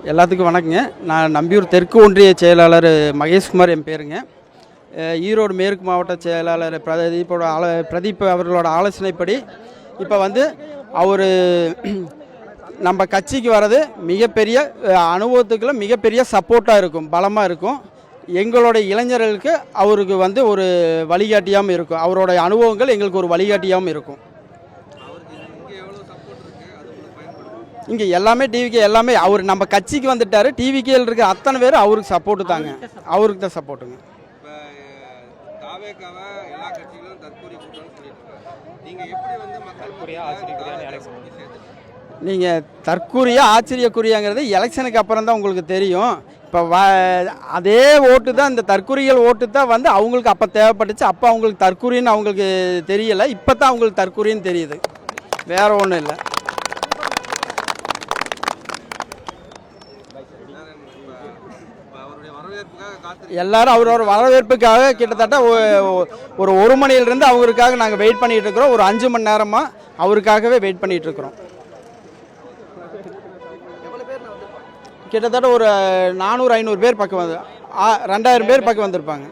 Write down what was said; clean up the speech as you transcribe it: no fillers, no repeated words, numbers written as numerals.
எல்லாத்துக்கும் வணக்கங்க. நான் நம்பியூர் தெற்கு ஒன்றிய செயலாளர் மகேஷ்குமார் என் பேருங்க. ஈரோடு மேற்கு மாவட்ட செயலாளர் பிரதீப் அவர்களோட ஆலோசனைப்படி இப்போ அவர் நம்ம கட்சிக்கு வர்றது மிகப்பெரிய அனுபவத்துக்குள்ள மிகப்பெரிய சப்போர்ட்டாக இருக்கும், பலமாக இருக்கும். எங்களுடைய இளைஞர்களுக்கு அவருக்கு ஒரு வழிகாட்டியாகவும் இருக்கும். அவருடைய அனுபவங்கள் எங்களுக்கு ஒரு வழிகாட்டியாகவும் இருக்கும். இங்கே எல்லாமே டிவிகே எல்லாமே அவர் நம்ம கட்சிக்கு வந்துட்டார். டிவிகேயில் இருக்க அத்தனை பேர் அவருக்கு சப்போர்ட்டு தாங்க, அவருக்கு தான் சப்போர்ட்டுங்க. நீங்கள் தற்கூரியா ஆச்சரியக்குரியாங்கிறது எலெக்ஷனுக்கு அப்புறம் தான் உங்களுக்கு தெரியும். இப்போ அதே ஓட்டு தான், இந்த தற்கூரிகள் ஓட்டு தான் அவங்களுக்கு அப்போ தேவைப்பட்டுச்சு. அப்போ அவங்களுக்கு தற்கூரின்னு அவங்களுக்கு தெரியலை, இப்போ தான் அவங்களுக்கு தற்கூரின்னு தெரியுது, வேறு ஒன்றும் இல்லை. எல்லாரும் அவரோட வரவேற்புக்காக கிட்டத்தட்ட ஒரு மணியிலிருந்து அவருக்காக நாங்கள் வெயிட் பண்ணிட்டு இருக்கிறோம். ஒரு 5 மணி நேரமாக அவருக்காகவே வெயிட் பண்ணிட்டு இருக்கிறோம். கிட்டத்தட்ட ஒரு 400-500 பேர் பக்கம் 2000 பேர் பக்கம் வந்திருப்பாங்க.